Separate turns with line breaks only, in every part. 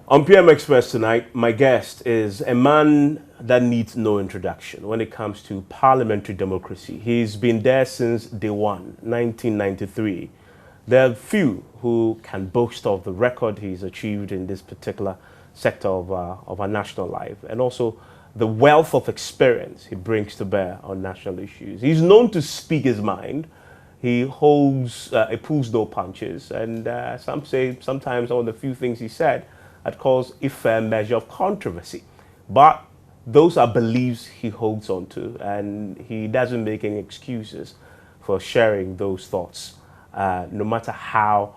On PM Express tonight, my guest is a man that needs no introduction when it comes to parliamentary democracy. He's been there since day one, 1993. There are few who can boast of the record he's achieved in this particular sector of our national life, and also the wealth of experience he brings to bear on national issues. He's known to speak his mind. He pulls no punches, and some say sometimes one of the few things he said had caused a fair measure of controversy. But those are beliefs he holds on to, and he doesn't make any excuses for sharing those thoughts, no matter how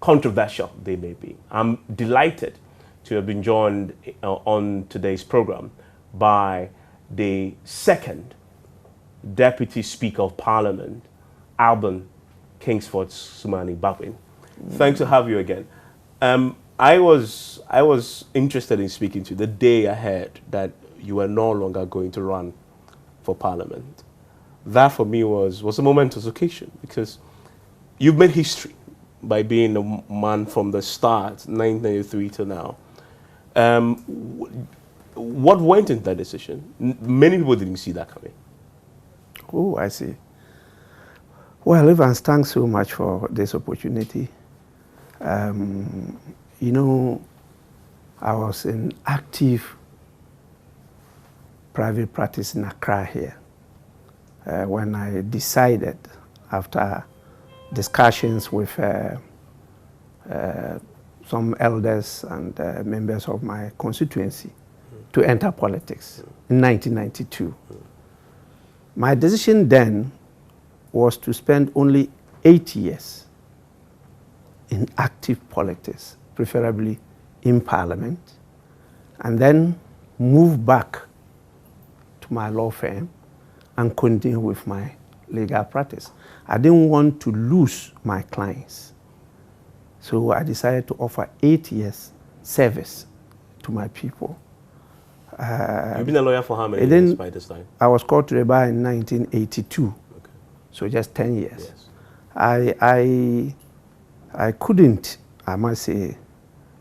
controversial they may be. I'm delighted to have been joined on today's program by the second Deputy Speaker of Parliament, Alban Kingsford Sumani Bawin. Thanks to have you again. I was interested in speaking to you the day I heard that you were no longer going to run for Parliament. That for me was a momentous occasion, because you've made history by being a man from the start, 1993 to now. What went into that decision? Many people didn't see that coming.
Oh, I see. Well, Evans, thanks so much for this opportunity. You know, I was in active private practice in Accra here when I decided, after discussions with some elders and members of my constituency, to enter politics in 1992. My decision then was to spend only 8 years in active politics, preferably in Parliament, and then move back to my law firm and continue with my legal practice. I didn't want to lose my clients, so I decided to offer 8 years service to my people.
You've been a lawyer for how many years by this time?
I was called to the bar in 1982, okay. So just 10 years. Yes. I couldn't, I must say,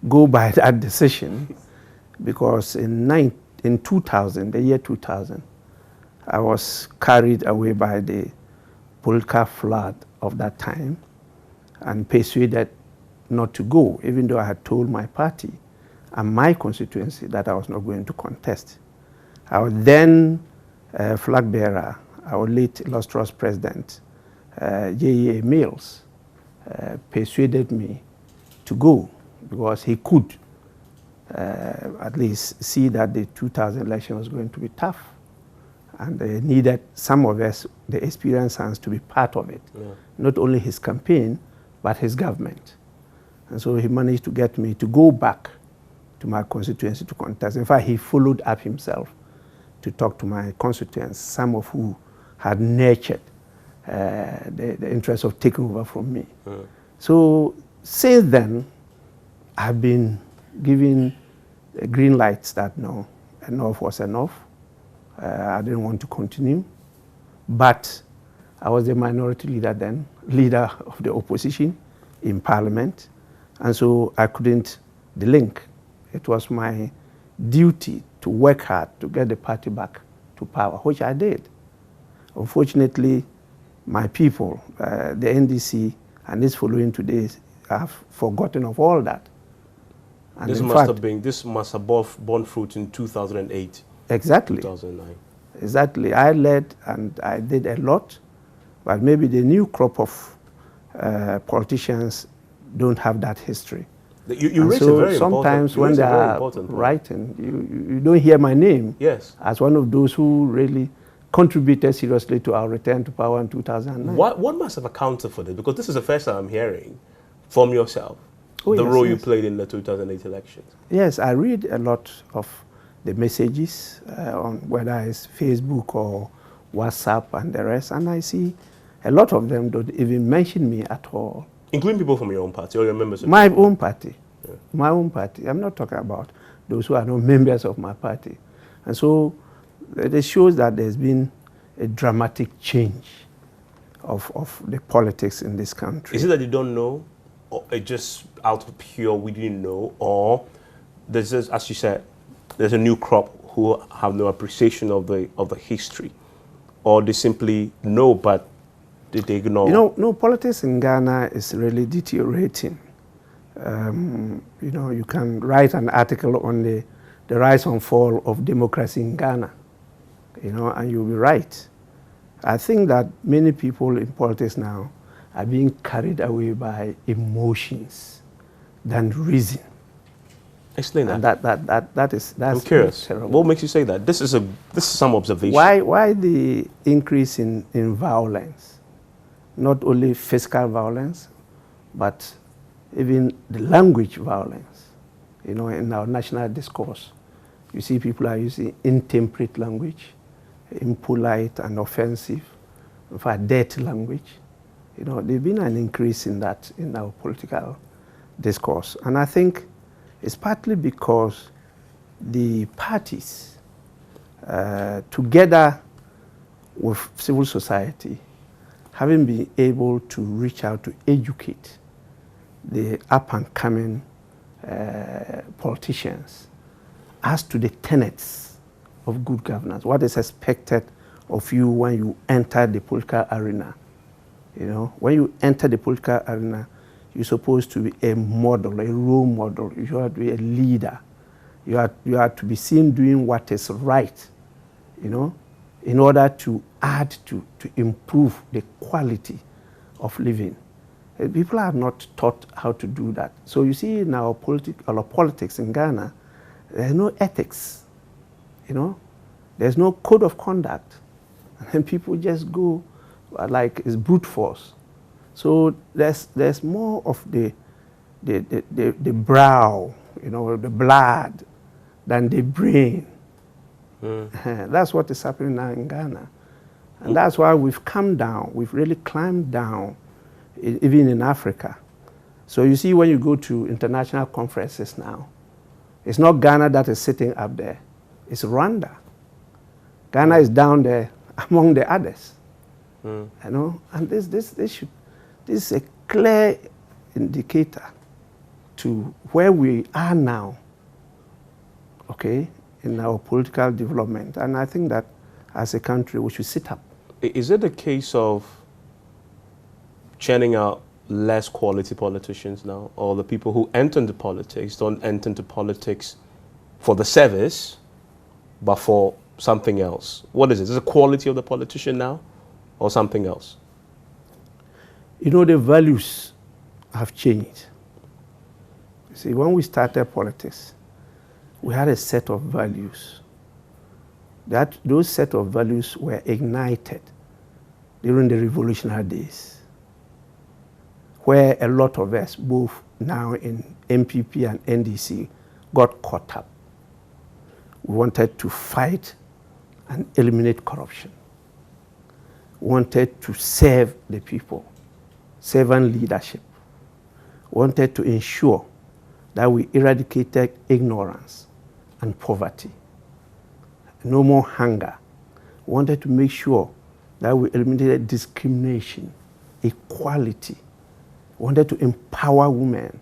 go by that decision, because in 2000, the year 2000, I was carried away by the political flood of that time and persuaded not to go, even though I had told my party and my constituency that I was not going to contest. Our then flag bearer, our late illustrious president, J.A. Mills, persuaded me to go, because he could at least see that the 2000 election was going to be tough, and they needed some of us, the experienced hands, to be part of it. Yeah. Not only his campaign, but his government. And so he managed to get me to go back to my constituency to contest. In fact, he followed up himself to talk to my constituents, some of who had nurtured the interest of taking over from me. Mm. So since then, I've been given green lights that no, enough was enough. I didn't want to continue, but I was the minority leader then, leader of the opposition in Parliament, and so I couldn't delink. It was my duty to work hard to get the party back to power, which I did. Unfortunately, my people, the NDC, and this following today, have forgotten of all that. And
this must have borne fruit in 2008.
Exactly.
2009.
Exactly. I led and I did a lot, but maybe the new crop of politicians don't have that history.
You raised a very
sometimes when they are writing, you don't hear my name.
Yes.
As one of those who really contributed seriously to our return to power in 2009.
What must have accounted for this? Because this is the first time I'm hearing from yourself the role you played in the 2008 elections.
Yes, I read a lot of the messages on whether it's Facebook or WhatsApp and the rest, and I see a lot of them don't even mention me at all.
Including people from your own party or your members of
my own party. Yeah. My own party. I'm not talking about those who are not members of my party. And so it shows that there's been a dramatic change of the politics in this country.
Is it that you don't know, or just out of pure we didn't know, or there's this, as you said, there's a new crop who have no appreciation of the history, or they simply know but they ignore?
No, politics in Ghana is really deteriorating. You can write an article on the rise and fall of democracy in Ghana, and you'll be right. I think that many people in politics now are being carried away by emotions than reason.
Explain that.
And that's
I'm curious.
terrible.
What makes you say that? This is some observation.
Why the increase in violence? Not only physical violence, but even the language violence. In our national discourse, you see people are using intemperate language, impolite and offensive, in fact, dirty language. There's been an increase in that in our political discourse. And I think it's partly because the parties, together with civil society, having been able to reach out to educate the up-and-coming politicians as to the tenets of good governance, what is expected of you when you enter the political arena. When you enter the political arena, you're supposed to be a model, a role model. You have to be a leader. You have to be seen doing what is right, in order to add to improve the quality of living. People are not taught how to do that. So you see in our politics in Ghana, there's no ethics, there's no code of conduct. And people just go like it's brute force. So there's more of the brow, the blood, than the brain. That's what is happening now in Ghana. And that's why we've come down, we've really climbed down, even in Africa. So you see when you go to international conferences now, it's not Ghana that is sitting up there, it's Rwanda. Ghana is down there among the others. And this is a clear indicator to where we are now, okay, in our political development. And I think that as a country, we should sit up.
Is it a case of churning out less quality politicians now, or the people who enter into politics don't enter into politics for the service, but for something else? What is it? Is it the quality of the politician now, or something else?
The values have changed. You see, when we started politics, we had a set of values. Those set of values were ignited during the revolutionary days, where a lot of us, both now in MPP and NDC, got caught up. We wanted to fight and eliminate corruption. We wanted to serve the people, servant leadership. We wanted to ensure that we eradicated ignorance and poverty. No more hunger. We wanted to make sure that we eliminated discrimination, equality. We wanted to empower women,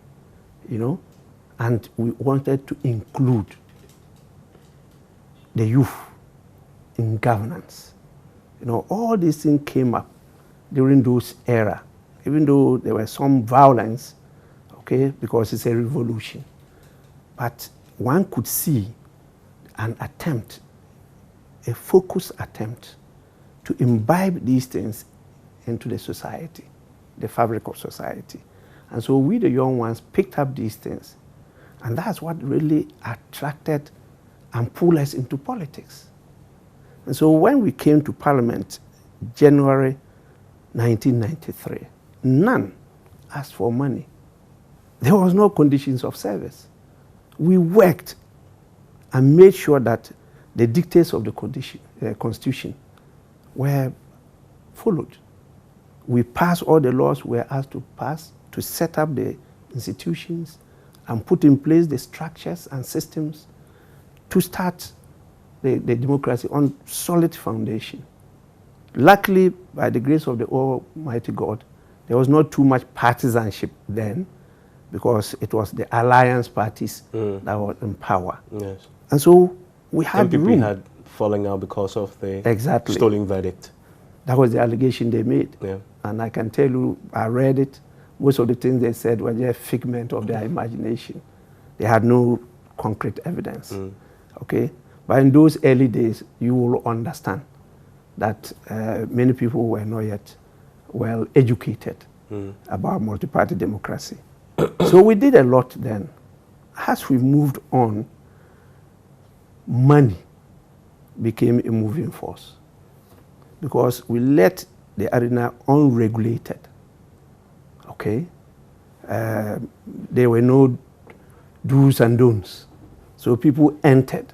and we wanted to include the youth in governance. All these things came up during those era, even though there was some violence, okay, because it's a revolution. But one could see an attempt, a focused attempt to imbibe these things into the society, the fabric of society. And so we, the young ones, picked up these things. And that's what really attracted and pulled us into politics. And so when we came to Parliament, January 1993, none asked for money. There was no conditions of service. We worked and made sure that the dictates of the Constitution were followed. We passed all the laws we were asked to pass to set up the institutions and put in place the structures and systems to start the democracy on solid foundation. Luckily, by the grace of the Almighty God, there was not too much partisanship then, because it was the alliance parties that were in power.
Yes.
And so we had
MPP
room.
had falling out because of the
Exactly.
stolen verdict.
That was the allegation they made.
Yeah.
And I can tell you, I read it. Most of the things they said were just figment of their imagination. They had no concrete evidence. Okay? But in those early days, you will understand that many people were not yet well educated about multi-party democracy. So we did a lot then. As we moved on, money became a moving force because we let the arena unregulated. Okay? There were no do's and don'ts. So people entered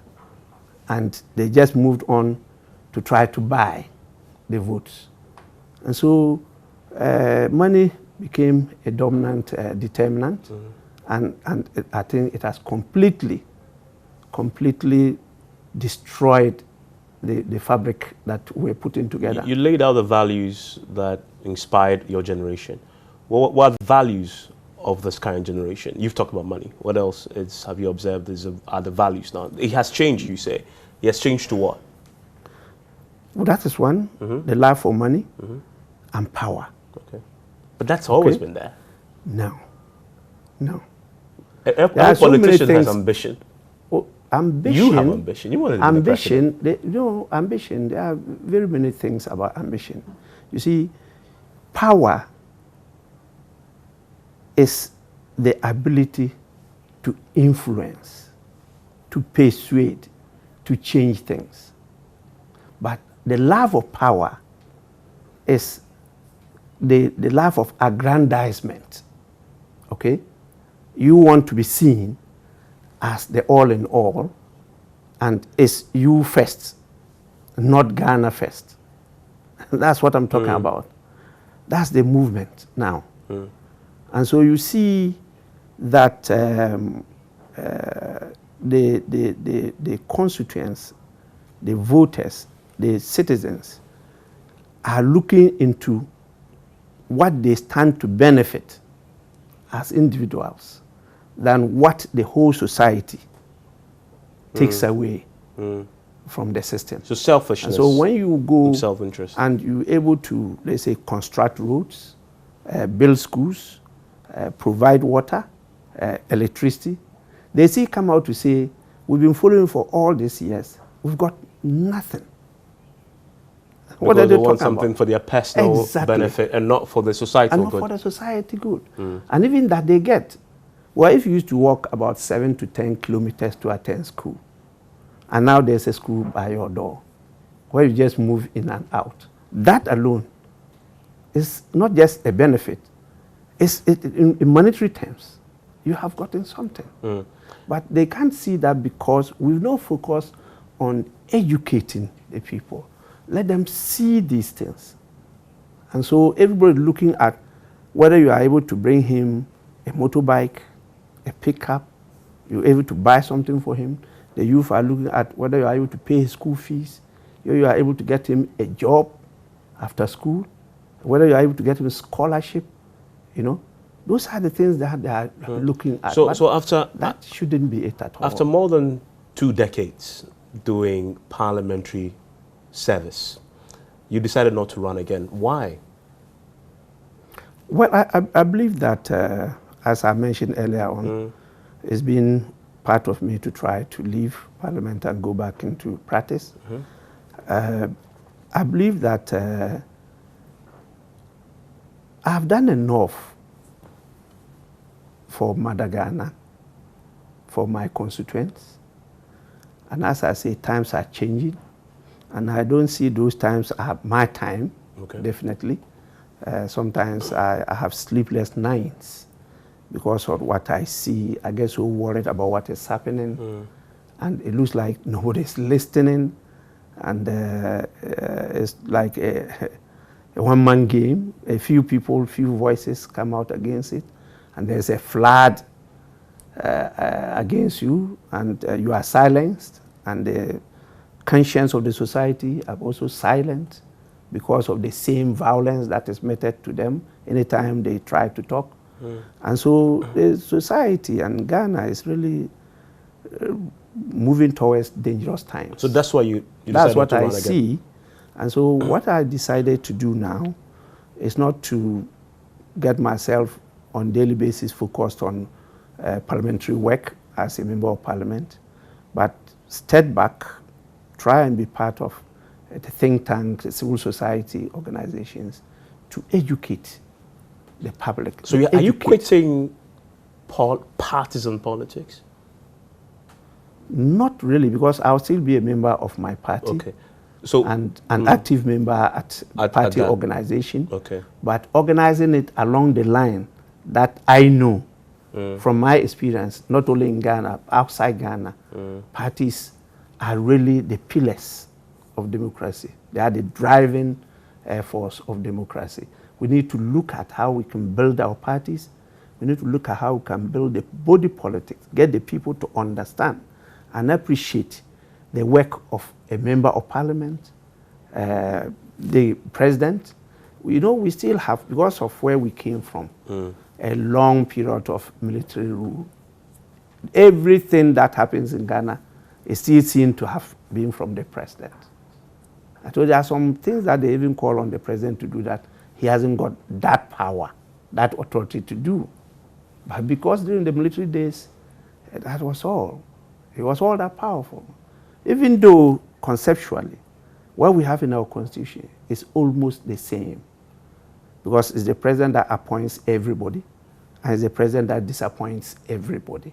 and they just moved on to try to buy the votes. And so money became a dominant determinant, and I think it has completely destroyed the fabric that we're putting together.
You laid out the values that inspired your generation. What are the values of this current generation? You've talked about money. What else have you observed are the values now? It has changed, you say. It has changed to what?
Well, that is one, the love for money and power.
Okay. But that's always been there.
No.
Every politician has ambition.
Oh, ambition.
You have ambition. You want to be
ambition. Ambition. There are very many things about ambition. You see, power is the ability to influence, to persuade, to change things. But the love of power is the love of aggrandizement. Okay? You want to be seen as the all in all, and it's you first, not Ghana first. That's what I'm talking about. That's the movement now. And so you see that the constituents, the voters, the citizens are looking into what they stand to benefit as individuals than what the whole society takes away from the system.
So selfishness.
And so when you go
self-interest
and you're able to, let's say, construct roads, build schools, provide water, electricity, they see come out to say, we've been following for all these years, we've got nothing.
What are they want something about? For their personal benefit and not for the societal good.
And not for the society good. And even that they get. Well, if you used to walk about 7 to 10 kilometers to attend school, and now there's a school by your door, where you just move in and out, that alone is not just a benefit, it's in monetary terms. You have gotten something. But they can't see that because we've not focused on educating the people. Let them see these things. And so everybody looking at whether you are able to bring him a motorbike, a pickup, you're able to buy something for him. The youth are looking at whether you are able to pay his school fees, you are able to get him a job after school, whether you are able to get him a scholarship, you know. Those are the things that they are looking at.
So after
that shouldn't be it at all.
After more than 2 decades doing parliamentary service, you decided not to run again. Why?
Well, I believe that, as I mentioned earlier on, it's been part of me to try to leave Parliament and go back into practice. I believe that I've done enough for Mother Ghana, for my constituents. And as I say, times are changing. And I don't see those times are my time, definitely. Sometimes I have sleepless nights because of what I see. I get so worried about what is happening. And it looks like nobody's listening. And it's like a one-man game. A few people, few voices come out against it. And there's a flood against you, and you are silenced. And the conscience of the society are also silent because of the same violence that is meted to them anytime they try to talk. And so the society and Ghana is really moving towards dangerous times.
So that's why you
that's
decided
what
to
I
run again.
see. And so what I decided to do now is not to get myself on daily basis focused on parliamentary work as a member of parliament, but step back, try and be part of the think tank, the civil society organizations to educate the public.
So are you quitting partisan politics?
Not really, because I'll still be a member of my party.
Okay. So,
and an active member at party organization.
Okay.
But organizing it along the line that I know from my experience, not only in Ghana, outside Ghana, parties are really the pillars of democracy. They are the driving force of democracy. We need to look at how we can build our parties. We need to look at how we can build the body politics, get the people to understand and appreciate the work of a member of parliament, the president. You know, we still have, because of where we came from, a long period of military rule. Everything that happens in Ghana is still seen to have been from the president. I told you there are some things that they even call on the president to do that he hasn't got that power, that authority to do. But because during the military days, that was all. It was all that powerful. Even though conceptually, what we have in our constitution is almost the same. Because it's the president that appoints everybody, and it's the president that disappoints everybody.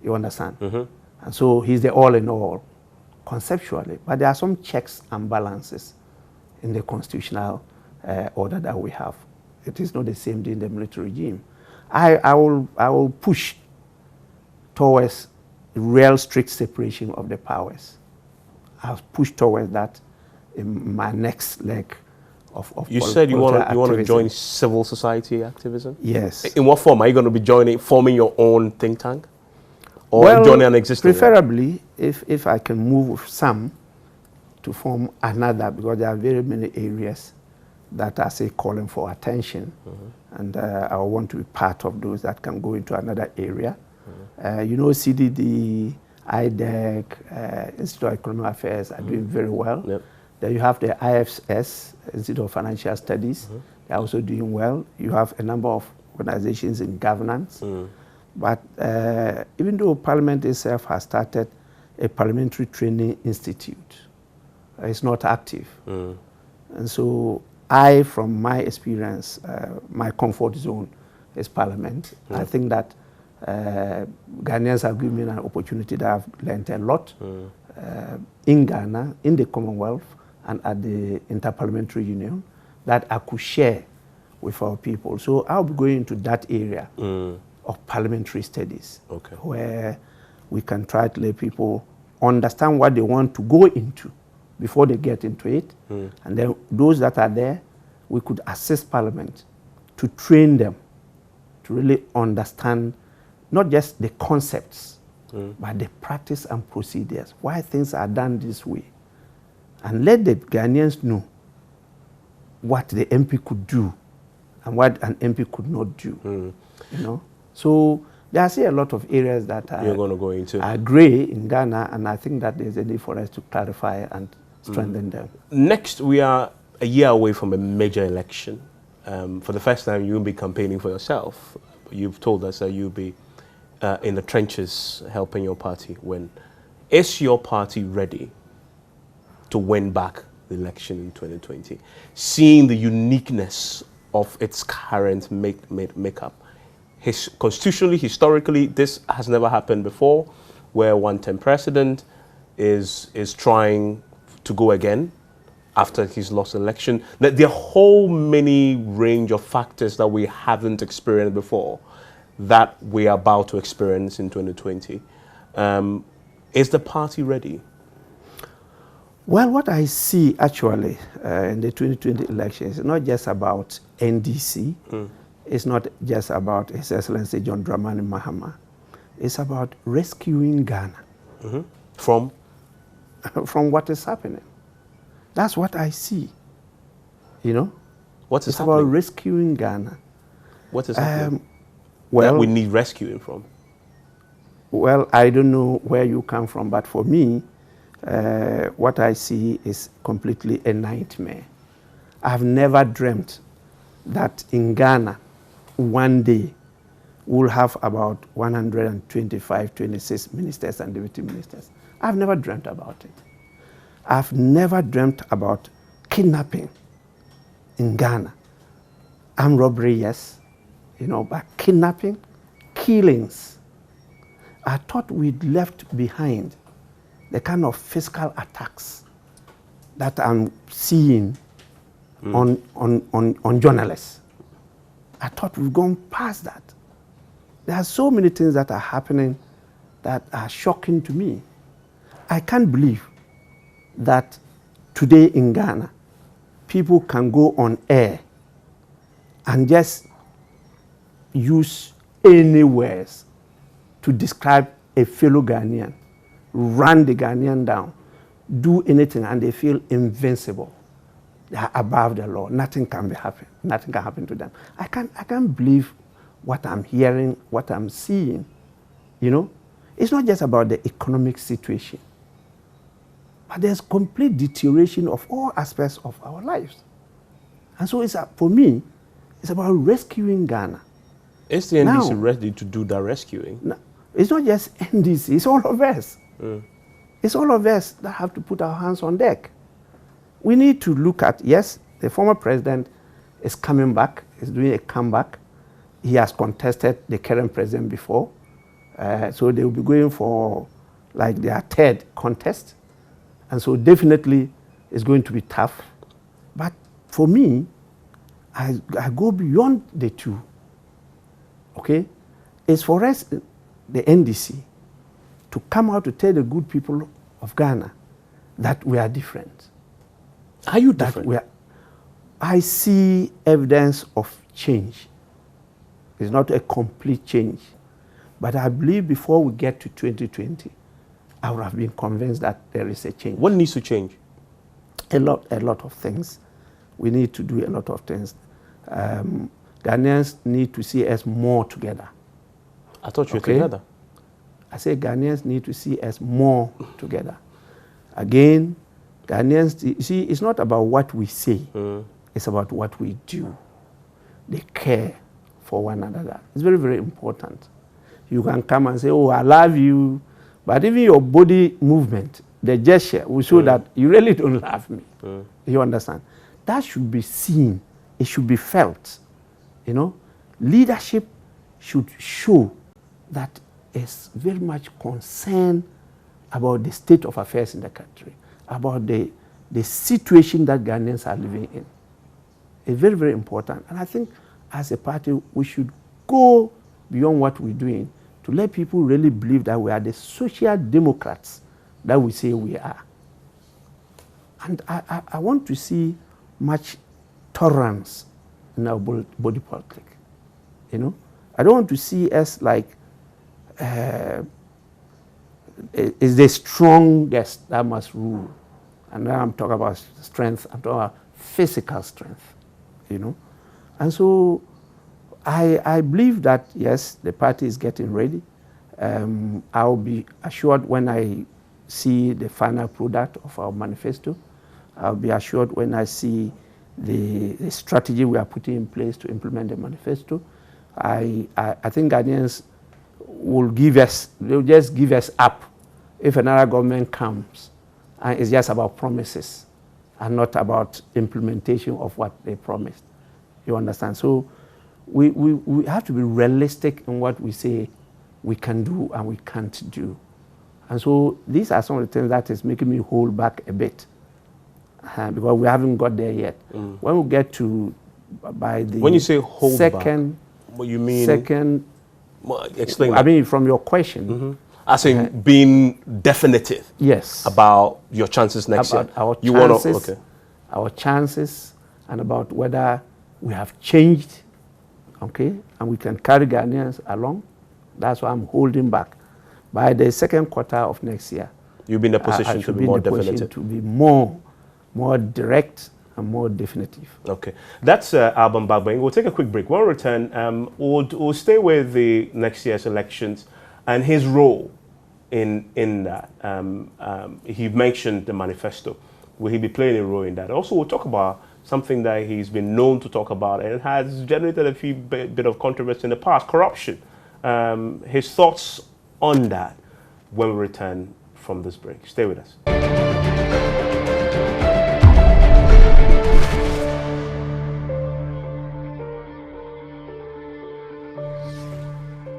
You understand? And so he's the all in all, conceptually. But there are some checks and balances in the constitutional order that we have. It is not the same in the military regime. I will push towards real strict separation of the powers. I'll push towards that in my next leg of
You said you want to join civil society activism?
Yes.
In what form? Are you going to be forming your own think tank? Or joining an existing
preferably, if I can move with some to form another, because there are very many areas that are, say, calling for attention. And I want to be part of those that can go into another area. You know, CDD, IDEC, Institute of Economic Affairs are doing very well.
Yep.
Then you have the IFS, Institute of Financial Studies. They're also doing well. You have a number of organizations in governance. But even though Parliament itself has started a parliamentary training institute, it's not active. And so I, from my experience, my comfort zone is Parliament. I think that Ghanaians have given me an opportunity that I've learned a lot in Ghana, in the Commonwealth, and at the Interparliamentary Union that I could share with our people. So I'll be going into that area of parliamentary studies, where we can try to let people understand what they want to go into before they get into it. And then those that are there, we could assist Parliament to train them to really understand not just the concepts, but the practice and procedures, why things are done this way. And let the Ghanaians know what the MP could do and what an MP could not do. You know? So there are still a lot of areas that
you're going to go into.
Are grey in Ghana, and I think that there's a need for us to clarify and strengthen them.
Next, we are a year away from a major election. For the first time, you will be campaigning for yourself. You've told us that you'll be in the trenches helping your party win. Is your party ready to win back the election in 2020? Seeing the uniqueness of its current makeup. Constitutionally, historically, this has never happened before, where one-term president is trying to go again after he's lost election. There are a whole many range of factors that we haven't experienced before that we are about to experience in 2020. Is the party ready?
Well, what I see actually in the 2020 elections is not just about NDC. It's not just about His Excellency John Dramani Mahama. It's about rescuing Ghana.
From?
From what is happening. That's what I see. You know?
What is
it's
happening?
About rescuing Ghana.
What is happening
Well,
that we need rescuing from?
well, I don't know where you come from, but for me, what I see is completely a nightmare. I've never dreamt that in Ghana, one day, we'll have about 125, 26 ministers and deputy ministers. I've never dreamt about it. I've never dreamt about kidnapping in Ghana. Armed robbery, yes, but kidnapping, killings. I thought we'd left behind the kind of physical attacks that I'm seeing on journalists. I thought we've gone past that. There are so many things that are happening that are shocking to me. I can't believe that today in Ghana, people can go on air and just use any words to describe a fellow Ghanaian, run the Ghanaian down, do anything, and they feel invincible. They are above the law. Nothing can happen. Nothing can happen to them. I can't believe what I'm hearing, what I'm seeing. It's not just about the economic situation, but there's complete deterioration of all aspects of our lives. And so for me, it's about rescuing Ghana.
Is the NDC ready to do the rescuing?
No, it's not just NDC, it's all of us. It's all of us that have to put our hands on deck. We need to look at, yes, the former president is coming back, is doing a comeback. He has contested the current president before. So they will be going for like their third contest. And so definitely it's going to be tough. But for me, I go beyond the two. Okay? It's for us, the NDC, to come out to tell the good people of Ghana that we are different.
Are you different?
I see evidence of change. It's not a complete change. But I believe before we get to 2020, I would have been convinced that there is a change.
What needs to change?
A lot of things. We need to do a lot of things. Ghanaians need to see us more together.
I thought you were together.
I say Ghanaians need to see us more together. Again, Ghanaians, you see, it's not about what we say. It's about what we do. They care for one another. It's very, very important. You can come and say, oh, I love you. But even your body movement, the gesture, will show that you really don't love me. You understand? That should be seen. It should be felt. Leadership should show that it's very much concerned about the state of affairs in the country, about the situation that Ghanaians are living in. It's very, very important. And I think as a party, we should go beyond what we're doing to let people really believe that we are the social democrats that we say we are. And I want to see much tolerance in our body politic. I don't want to see us like is the strongest that must rule. And now I'm talking about strength, I'm talking about physical strength, And so I believe that, yes, the party is getting ready. I'll be assured when I see the final product of our manifesto. I'll be assured when I see the strategy we are putting in place to implement the manifesto. I think Ghanaians they'll just give us up if another government comes and it's just about promises and not about implementation of what they promised. You understand? So we have to be realistic in what we say we can do and we can't do. And so these are some of the things that is making me hold back a bit because we haven't got there yet. When we get to by the
when you say hold
second,
back, what you mean?
Second,
explain that.
I mean, from your question.
As in being definitive.
Yes.
About your chances next year.
Our chances, our chances, and about whether we have changed, okay, and we can carry Ghanaians along. That's why I'm holding back. By the second quarter of next year,
you'll be in a position to be more definitive.
To be more direct and more definitive.
Okay, that's Alban Bagbang. We'll take a quick break. When we return, we'll stay with the next year's elections and his role in that. He mentioned the manifesto. Will he be playing a role in that? Also, we'll talk about something that he's been known to talk about and has generated a few bit of controversy in the past, corruption. His thoughts on that when we return from this break. Stay with us.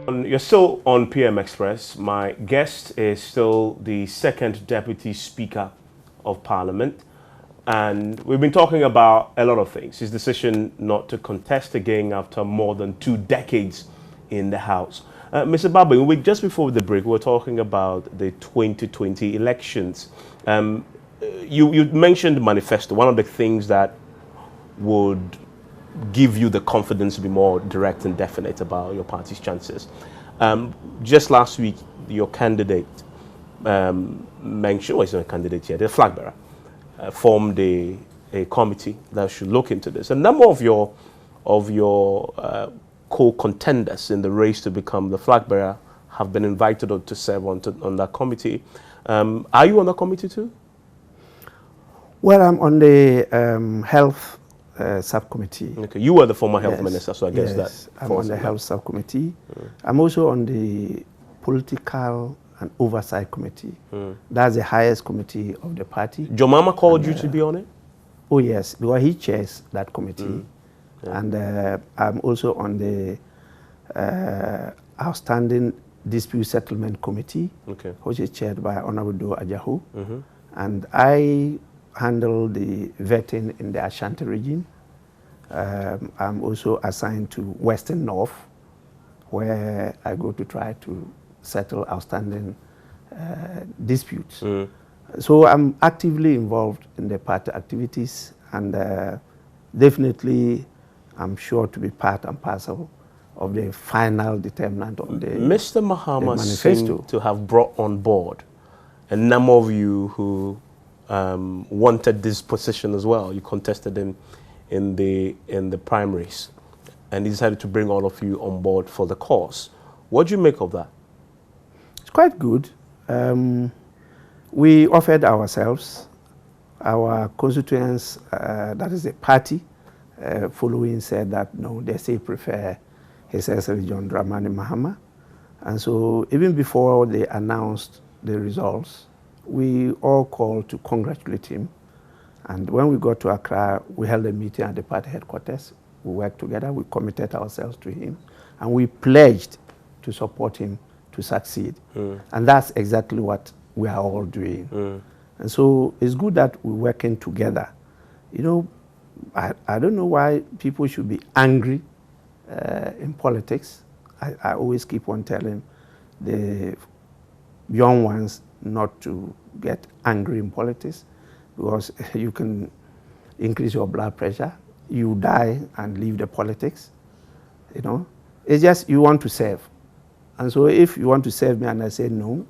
You're still on PM Express. My guest is still the second Deputy Speaker of Parliament. And we've been talking about a lot of things. His decision not to contest again after more than 2 decades in the House. Mr. Bagbang, just before the break, we were talking about the 2020 elections. You mentioned the manifesto, one of the things that would give you the confidence to be more direct and definite about your party's chances. Just last week, your candidate mentioned, well, he's not a candidate yet, the flag bearer, formed a committee that should look into this. A number of your co-contenders in the race to become the flag bearer have been invited to serve on that committee. Are you on the committee too?
Well, I'm on the health subcommittee.
Okay, you were the former health minister, so I guess that
I'm on the health subcommittee. I'm also on the political and oversight committee. That's the highest committee of the party.
Your mama called you to be on it?
Oh yes, because he chairs that committee. And I'm also on the outstanding dispute settlement committee, which is chaired by Honorable Do Ajahu. And I handle the vetting in the Ashanti region. I'm also assigned to Western North, where I go to try to settle outstanding disputes. So I'm actively involved in the party activities, and definitely I'm sure to be part and parcel of the final determinant of the
Mr. Mahama
manifesto.
seemed to have brought on board a number of you who wanted this position as well. You contested him in the primaries, and he decided to bring all of you on board for the cause. What do you make of that?
It's quite good. We offered ourselves, our constituents, that is the party, following said that no, they still prefer His Excellency John Dramani Mahama. And so even before they announced the results, we all called to congratulate him. And when we got to Accra, we held a meeting at the party headquarters. We worked together, we committed ourselves to him, and we pledged to support him to succeed. And that's exactly what we are all doing. And so it's good that we're working together. You know, I don't know why people should be angry in politics. I always keep on telling the young ones not to get angry in politics, because you can increase your blood pressure, you die and leave the politics. You know, it's just you want to serve. And so if you want to serve me and I say no,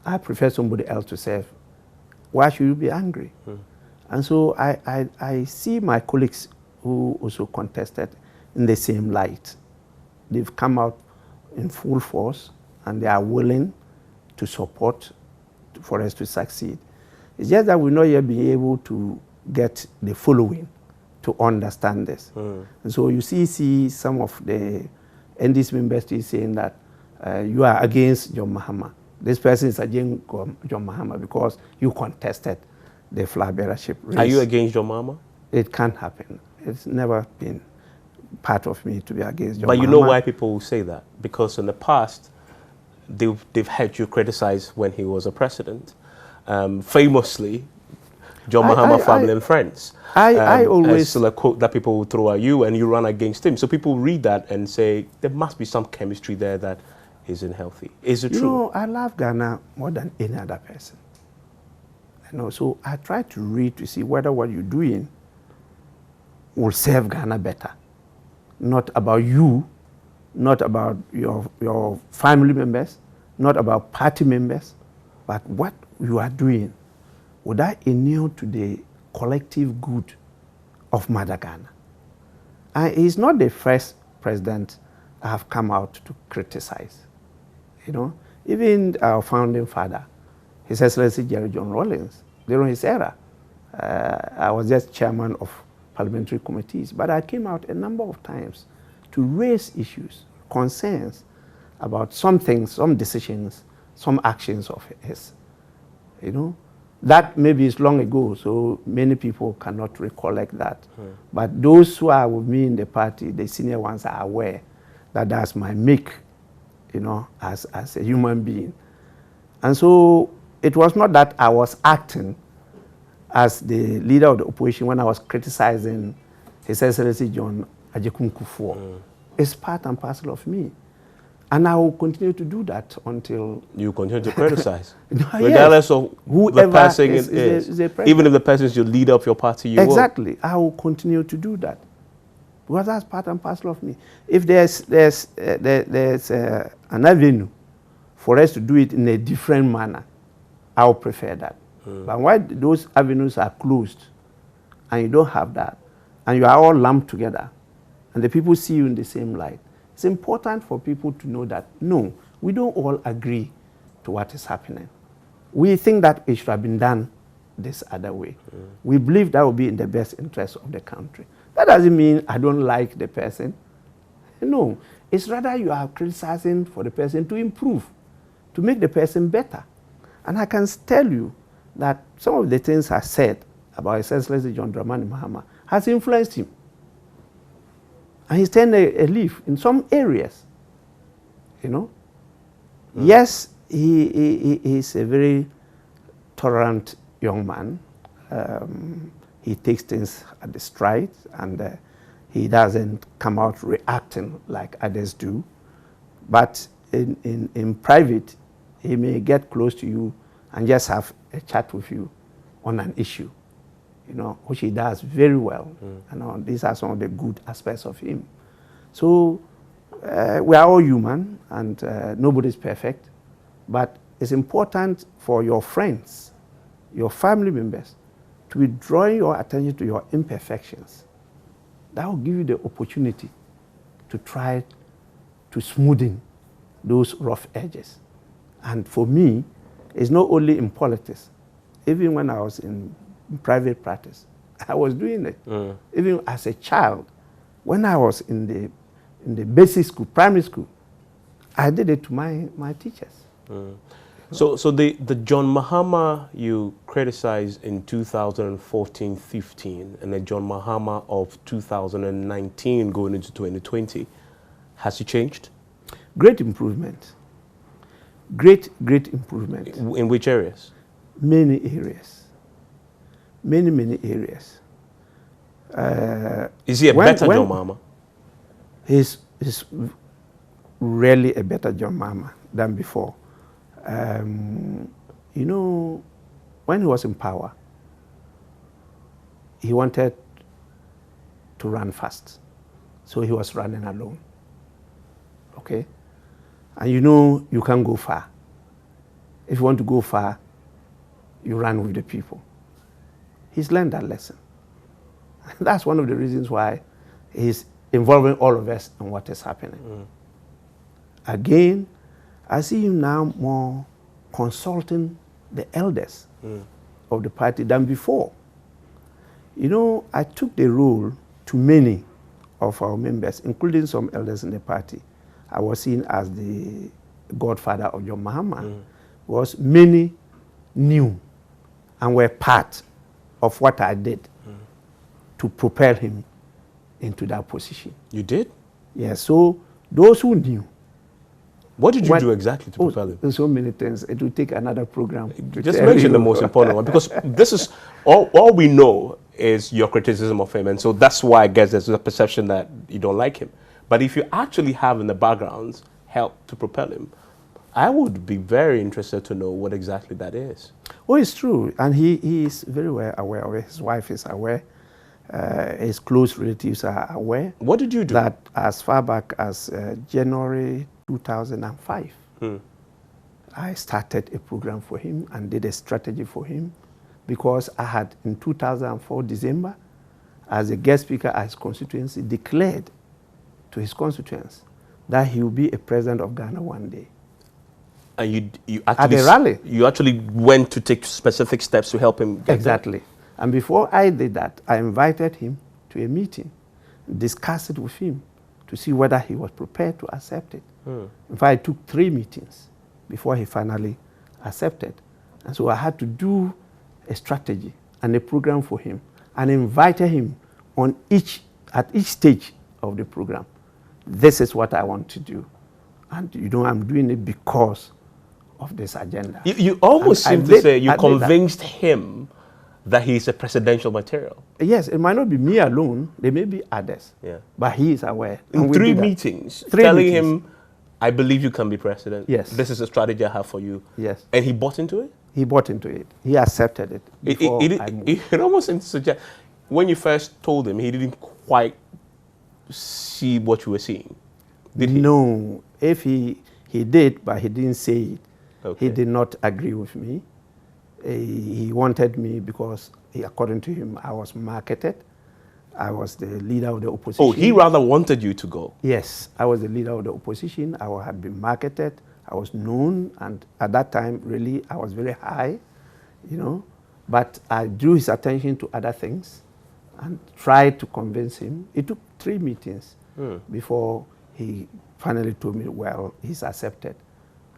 I prefer somebody else to serve, why should you be angry? And so I see my colleagues who also contested in the same light. They've come out in full force and they are willing to support for us to succeed. It's just that we're not yet being able to get the following to understand this. And so you see some of the NDC members saying that you are against John Mahama. This person is against John Mahama because you contested the flag bearership race.
Are you against John Mahama?
It can't happen. It's never been part of me to be against John Mahama.
But you know why people will say that? Because in the past, they've heard you criticize when he was a president. Famously, John Mahama family and friends.
I always...
It's still a quote that people will throw at you and you run against him. So people read that and say, there must be some chemistry there that isn't healthy. Is it true?
You know, I love Ghana more than any other person. You know, so I try to read to see whether what you're doing will serve Ghana better. Not about you, not about your family members, not about party members, but what you are doing. Would that inure to the collective good of Mother Ghana. And he's not the first president I have come out to criticize. You know, even our founding father, His Excellency Jerry John Rawlings, during his era, I was just chairman of parliamentary committees, but I came out a number of times to raise issues, concerns about some things, some decisions, some actions of his. You know, that maybe is long ago, so many people cannot recollect that. But those who are with me in the party, the senior ones, are aware that that's my make, you know, as a human being. And so it was not that I was acting as the leader of the opposition when I was criticizing His Excellency John Agyekum Kufuor. It's part and parcel of me. And I will continue to do that until...
You continue to criticize?
yes.
Regardless of whoever the person is. Even if the person is your leader of your party, you
exactly. Will. I will continue to do that. Because that's part and parcel of me. If there's an avenue for us to do it in a different manner, I would prefer that. But why those avenues are closed and you don't have that, and you are all lumped together, and the people see you in the same light, it's important for people to know that, no, we don't all agree to what is happening. We think that it should have been done this other way. We believe that will be in the best interest of the country. That doesn't mean I don't like the person. No, it's rather you are criticizing for the person to improve, to make the person better. And I can tell you that some of the things I said about His Excellency John Dramani Mahama has influenced him. And he's turned a leaf in some areas, you know. Yes, he is a very tolerant young man. He takes things at the stride, and he doesn't come out reacting like others do. But in private, he may get close to you and just have a chat with you on an issue, you know, which he does very well. You know, these are some of the good aspects of him. So we are all human, and nobody's perfect. But it's important for your friends, your family members, to be drawing your attention to your imperfections. That will give you the opportunity to try to smoothen those rough edges. And for me, it's not only in politics. Even when I was in private practice, I was doing it. Even as a child, when I was in the basic school, primary school, I did it to my teachers.
So the John Mahama you criticized in 2014-15 and the John Mahama of 2019 going into 2020, has he changed?
Great improvement. Great improvement.
In which areas?
Many areas. Many areas.
Is he a better John Mahama?
He's really a better John Mahama than before. You know, when he was in power, he wanted to run fast. So he was running alone. Okay? And you know you can't go far. If you want to go far, you run with the people. He's learned that lesson. That's one of the reasons why he's involving all of us in what is happening. Again, I see him now more consulting the elders of the party than before. You know, I took the role to many of our members, including some elders in the party. I was seen as the godfather of John Mahama, because many knew and were part of what I did to propel him into that position.
You did?
Yes, so those who knew.
What did you do exactly to propel him?
So many things. It will take another program.
Just mention the most important one, because this is, all we know is your criticism of him, and so that's why I guess there's a perception that you don't like him. But if you actually have in the background help to propel him, I would be very interested to know what exactly that is.
Oh, it's true. And he is very well aware of it. His wife is aware. His close relatives are aware.
What did you do?
That as far back as January 2005, I started a program for him and did a strategy for him, because I had, in 2004 December, as a guest speaker at his constituency, declared to his constituents that he will be a president of Ghana one day.
And you
At
actually
a rally.
You actually went to take specific steps to help him get
Exactly. And before I did that, I invited him to a meeting, discussed it with him to see whether he was prepared to accept it. In fact, it took 3 meetings before he finally accepted. And so I had to do a strategy and a program for him and invited him on at each stage of the program. This is what I want to do. And I'm doing it because of this agenda.
You almost seem to say you convinced him that he's a presidential material.
Yes, it might not be me alone. There may be others.
Yeah.
But he is aware.
In 3 meetings, telling him, I believe you can be president.
Yes.
This is a strategy I have for you.
Yes.
And he bought into it?
He bought into it. He accepted it.
It almost seems to suggest, when you first told him, he didn't quite see what you were seeing. Did he?
No. If he did, but he didn't say it.
Okay.
He did not agree with me. He wanted me because, according to him, I was marketed. I was the leader of the opposition.
Oh, he rather wanted you to go?
Yes, I was the leader of the opposition. I had been marketed. I was known, and at that time, really, I was very high, But I drew his attention to other things and tried to convince him. It took 3 meetings before he finally told me, well, he's accepted.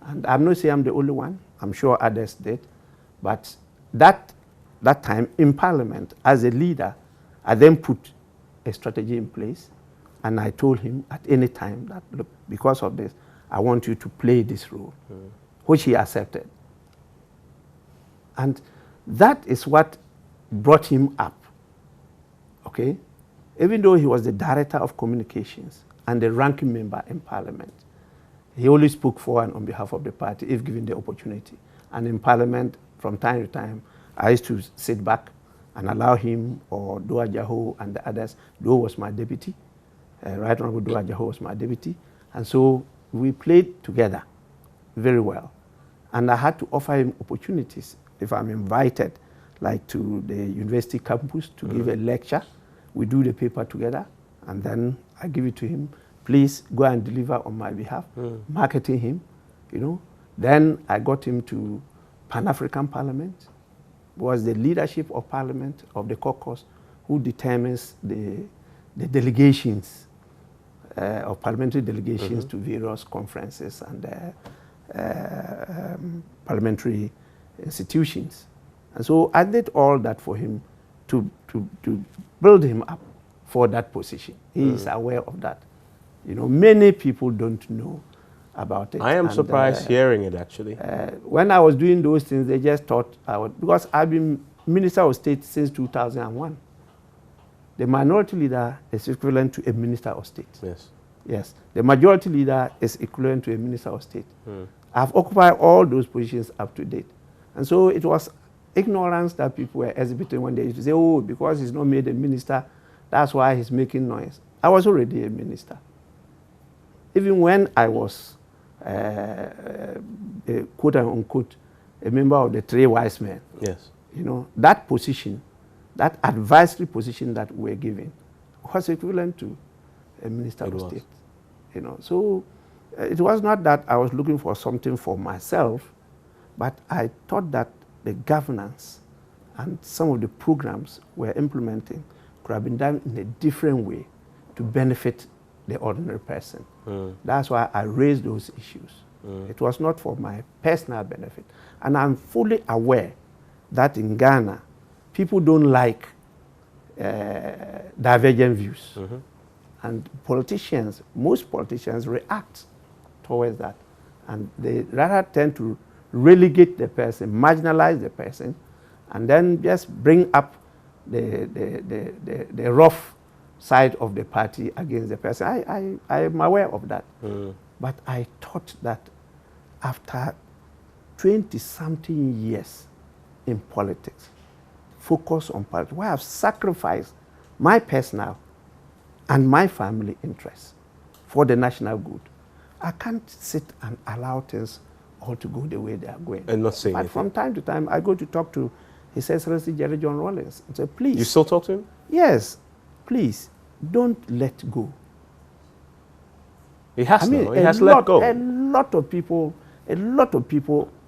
And I'm not saying I'm the only one. I'm sure others did. But that time in Parliament, as a leader, I then put a strategy in place. And I told him at any time that, look, because of this, I want you to play this role, which he accepted. And that is what brought him up, okay? Even though he was the director of communications and the ranking member in Parliament, he only spoke for and on behalf of the party if given the opportunity. And in Parliament, from time to time, I used to sit back and allow him or Dua Jaho and the others. Dua was my deputy. Right Honorable Dua Jaho was my deputy. And so we played together very well. And I had to offer him opportunities. If I'm invited, like to the university campus to give a lecture, we do the paper together, and then I give it to him. Please go and deliver on my behalf, marketing him, Then I got him to Pan-African Parliament. It was the leadership of Parliament, of the caucus, who determines the delegations, of parliamentary delegations to various conferences and parliamentary institutions. And so I did all that for him to build him up for that position. He is aware of that. Many people don't know about it.
I am surprised hearing it, actually.
When I was doing those things, they just thought I would, because I've been Minister of State since 2001. The minority leader is equivalent to a Minister of State.
Yes.
Yes. The majority leader is equivalent to a Minister of State. I've occupied all those positions up to date. And so it was ignorance that people were exhibiting when they used to say, oh, because he's not made a minister, that's why he's making noise. I was already a minister. Even when I was, quote unquote, a member of the 3 wise men.
Yes.
That position, that advisory position that we were given was equivalent to a Minister of State. So it was not that I was looking for something for myself, but I thought that the governance and some of the programs we're implementing could have been done in a different way to benefit the ordinary person. That's why I raised those issues. It was not for my personal benefit. And I'm fully aware that in Ghana, people don't like divergent views. And politicians, most politicians react towards that. And they rather tend to relegate the person, marginalize the person, and then just bring up the rough side of the party against the person. I am aware of that. But I thought that after 20-something years in politics, focus on politics, where I've sacrificed my personal and my family interests for the national good, I can't sit and allow things all to go the way they are going.
And not say anything.
But from time to time, I go to talk to His Excellency Jerry John Rawlings and say, please.
You still talk to him?
Yes. please don't let go.
He has he has let go.
A lot of people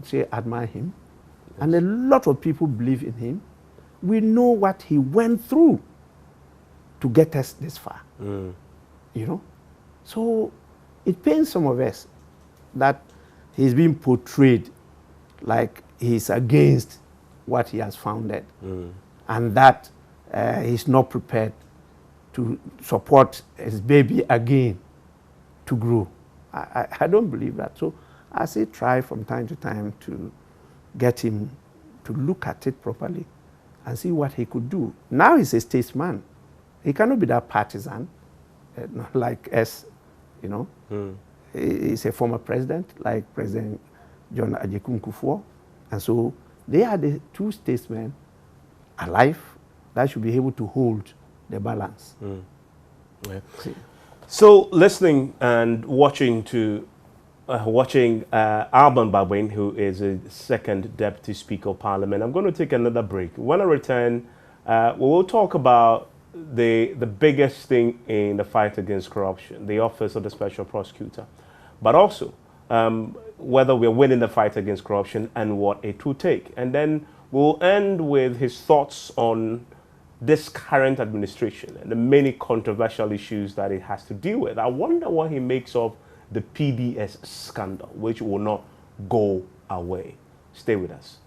say admire him, and a lot of people believe in him. We know what he went through to get us this far. You know, so it pains some of us that he's being portrayed like he's against what he has founded, and that he's not prepared to support his baby again to grow. I don't believe that. So I say try from time to time to get him to look at it properly and see what he could do. Now he's a statesman. He cannot be that partisan like us, you know. He's a former president, like President John Ajekun Kufuor. And so they are the two statesmen alive that should be able to hold the balance.
Yeah. So listening and watching to Alban Bawin, who is a second Deputy Speaker of Parliament, I'm going to take another break. When I return, we will talk about the biggest thing in the fight against corruption, the Office of the Special Prosecutor, but also whether we're winning the fight against corruption and what it will take. And then we'll end with his thoughts on this current administration and the many controversial issues that it has to deal with. I wonder what he makes of the PDS scandal, which will not go away. Stay with us.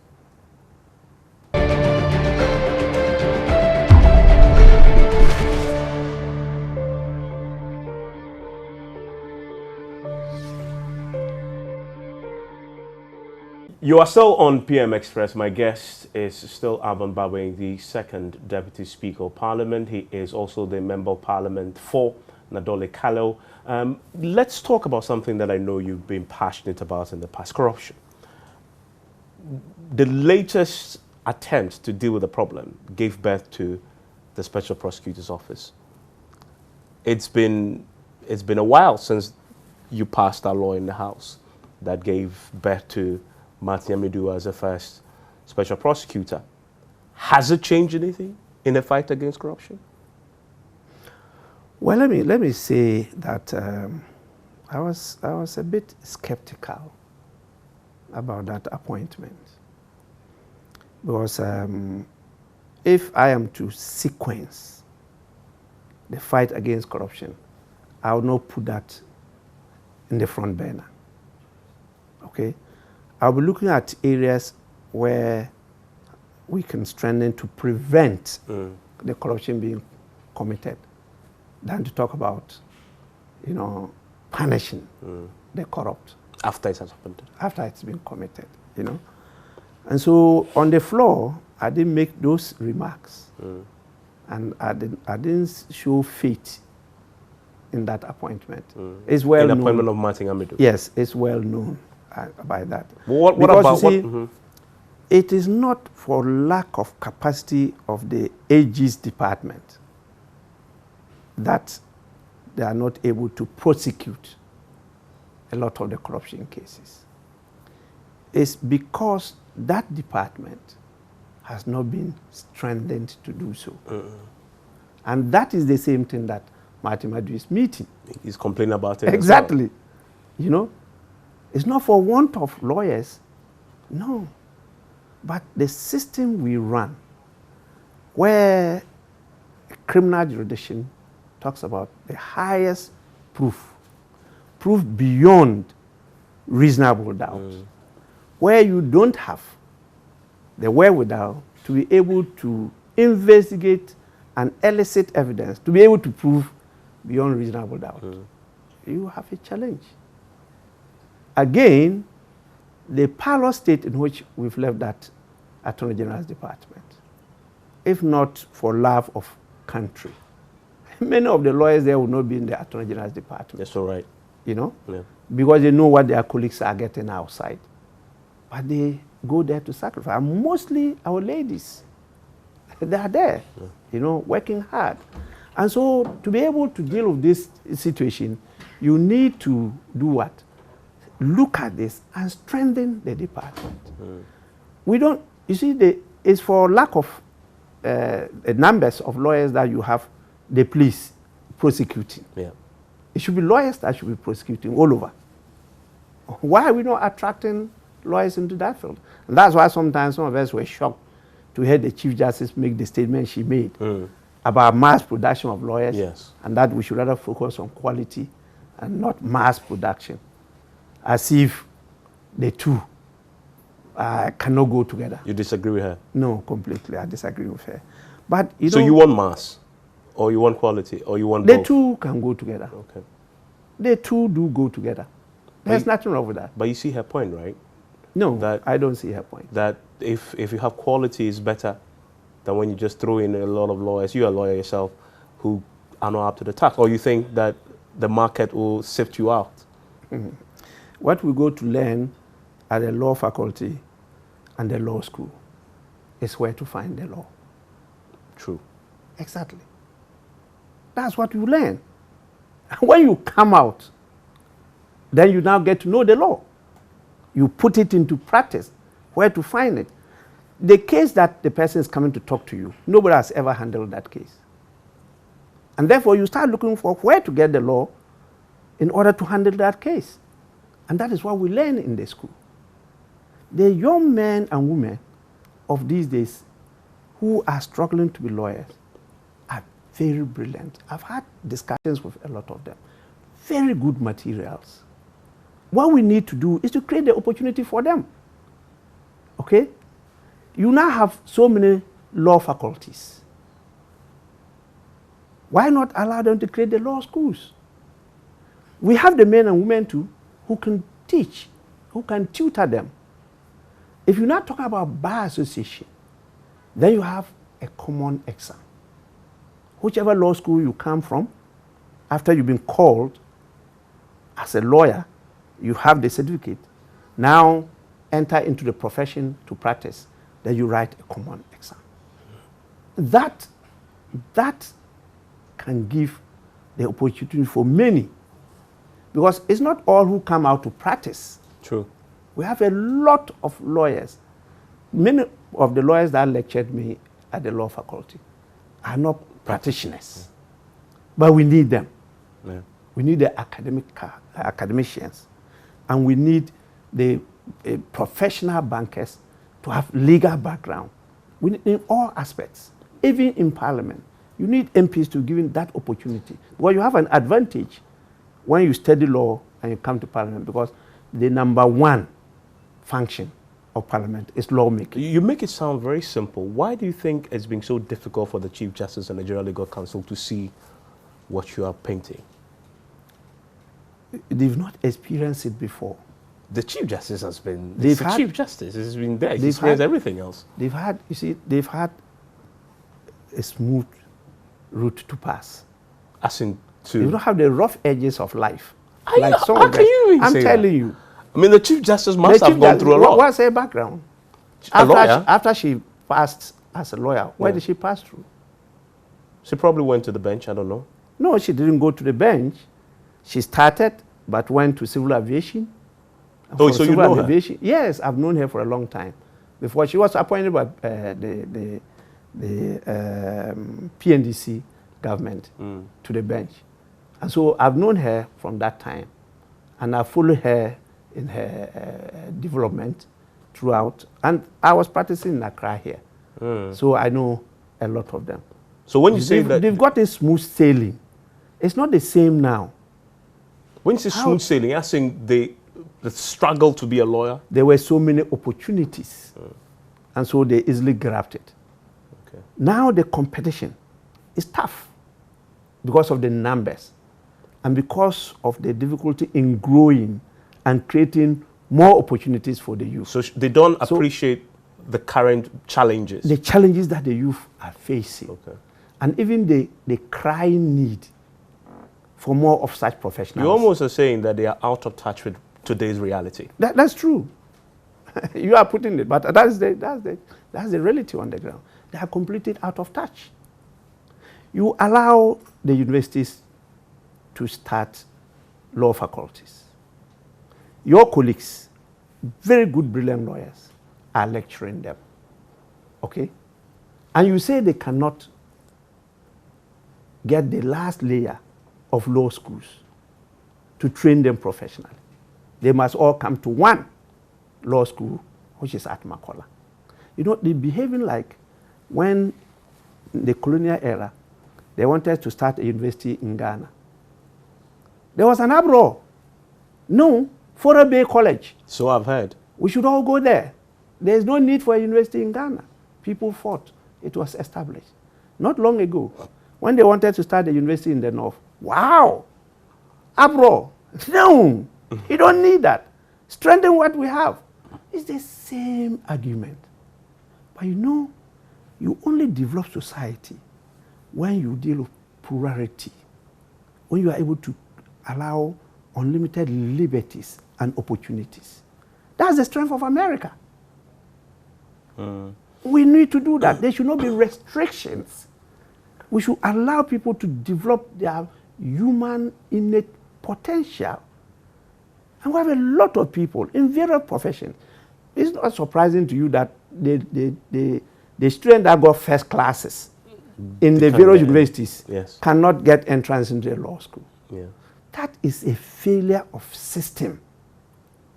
You are still on PM Express. My guest is still Alban Bawin, the second Deputy Speaker of Parliament. He is also the Member of Parliament for Nadole Kalo. Let's talk about something that I know you've been passionate about in the past, corruption. The latest attempt to deal with the problem gave birth to the Special Prosecutor's Office. It's been a while since you passed that law in the House that gave birth to Martin Amidu as the first Special Prosecutor. Has it changed anything in the fight against corruption?
Well, let me say that I was a bit skeptical about that appointment, because if I am to sequence the fight against corruption, I will not put that in the front burner. Okay, I'll be looking at areas where we can strengthen to prevent the corruption being committed, than to talk about, you know, punishing the corrupt
after it has happened,
after it's been committed, you know. And so on the floor, I didn't make those remarks, and I didn't show faith in that appointment. It's well known.
The appointment of Martin Amidu.
Yes, it's well known by that.
What
because
about
you see, it is not for lack of capacity of the AG's department that they are not able to prosecute a lot of the corruption cases. It's because that department has not been strengthened to do so. And that is the same thing that Martin Amidu is meeting.
He's complaining about it.
Exactly. Well. You know, it's not for want of lawyers, no. But the system we run, where criminal jurisdiction talks about the highest proof beyond reasonable doubt, where you don't have the wherewithal to be able to investigate and elicit evidence, to be able to prove beyond reasonable doubt, you have a challenge. Again, the parlor state in which we've left that Attorney General's department, if not for love of country, many of the lawyers there will not be in the Attorney General's department.
That's all right.
You know?
Yeah.
Because they know what their colleagues are getting outside. But they go there to sacrifice. And mostly our ladies, they are there, you know, working hard. And so to be able to deal with this situation, you need to do what? Look at this and strengthen the department. We don't, you see, it's for lack of numbers of lawyers that you have the police prosecuting.
Yeah.
It should be lawyers that should be prosecuting all over. Why are we not attracting lawyers into that field? And that's why sometimes some of us were shocked to hear the Chief Justice make the statement she made about mass production of lawyers,
Yes.
and that we should rather focus on quality and not mass production, as if the two cannot go together.
You disagree with her?
No, completely. I disagree with her. But you
So
know,
you want mass, or you want quality, or you want
the
both?
two can go together.
Okay.
The two do go together. There's nothing wrong with that.
But you see her point, right?
No,
That-
I don't see her point.
That if you have quality, is better than when you just throw in a lot of lawyers. You're a lawyer yourself who are not up to the task. Or you think that the market will sift you out?
What we go to learn at the law faculty and the law school is where to find the law.
True.
Exactly. That's what you learn. When you come out, then you now get to know the law. You put it into practice, where to find it. The case that the person is coming to talk to you, nobody has ever handled that case. And therefore, you start looking for where to get the law in order to handle that case. And that is what we learn in the school. The young men and women of these days who are struggling to be lawyers are very brilliant. I've had discussions with a lot of them. Very good materials. What we need to do is to create the opportunity for them. Okay? You now have so many law faculties. Why not allow them to create the law schools? We have the men and women too who can teach, who can tutor them. If you're not talking about bar association, then you have a common exam. Whichever law school you come from, after you've been called as a lawyer, you have the certificate. Now enter into the profession to practice. Then you write a common exam. That can give the opportunity for many. Because it's not all who come out to practice.
True.
We have a lot of lawyers. Many of the lawyers that lectured me at the law faculty are not practitioners. But we need them.
Yeah.
We need the academicians. And we need the professional bankers to have legal background. We need in all aspects, even in parliament. You need MPs to give that opportunity. Well, you have an advantage when you study law and you come to parliament, because the number one function of parliament is lawmaking.
You make it sound very simple. Why do you think it's been so difficult for the Chief Justice and the General Legal Counsel to see what you are painting?
They've not experienced it before.
The Chief Justice has been,
They've
the
had-
Chief Justice has been there. He's
they've
experienced
had-
everything else.
They've had, you see, they've had a smooth route to pass.
As in
They
to...
don't have the rough edges of life.
How
like some
how
of
can
us.
you even
I'm
say
telling
that?
you.
I mean, the Chief Justice must
The
have
Chief
gone
Justice-
through a lot.
What's her background?
A lawyer?
After she passed as a lawyer, where
Yeah.
did she pass through?
She probably went to the bench, I don't know.
No, she didn't go to the bench. She started, but went to civil aviation. And
Oh,
from
so you
civil
know her?
aviation, yes, I've known her for a long time. Before she was appointed by the PNDC government to the bench. And so I've known her from that time. And I followed her in her development throughout. And I was practicing in Accra here. So I know a lot of them.
So when you say that...
They've got a smooth sailing. It's not the same now.
When you say smooth sailing, you're saying the struggle to be a lawyer?
There were so many opportunities. And so they easily grabbed it.
Okay.
Now the competition is tough because of the numbers and because of the difficulty in growing and creating more opportunities for the youth.
So they don't appreciate the current challenges.
The challenges that the youth are facing.
Okay.
And even the crying need for more of such professionals.
You almost are saying that they are out of touch with today's reality.
That's true. You are putting it, but that's the reality on the ground. They are completely out of touch. You allow the universities to start law faculties. Your colleagues, very good, brilliant lawyers, are lecturing them. Okay? And you say they cannot get the last layer of law schools to train them professionally. They must all come to one law school, which is at Makola. You know, they're behaving like when in the colonial era, they wanted to start a university in Ghana. There was an uproar. No, Fora Bay College.
So I've heard.
We should all go there. There's no need for a university in Ghana. People fought. It was established. Not long ago, when they wanted to start a university in the north, wow, uproar. No, you don't need that. Strengthen what we have. It's the same argument. But you know, you only develop society when you deal with plurality, when you are able to allow unlimited liberties and opportunities. That's the strength of America. We need to do that. There should not be restrictions. We should allow people to develop their human innate potential. And we have a lot of people in various professions. It's not surprising to you that the students that got first classes in the various universities cannot get entrance into a law school.
Yeah.
That is a failure of system,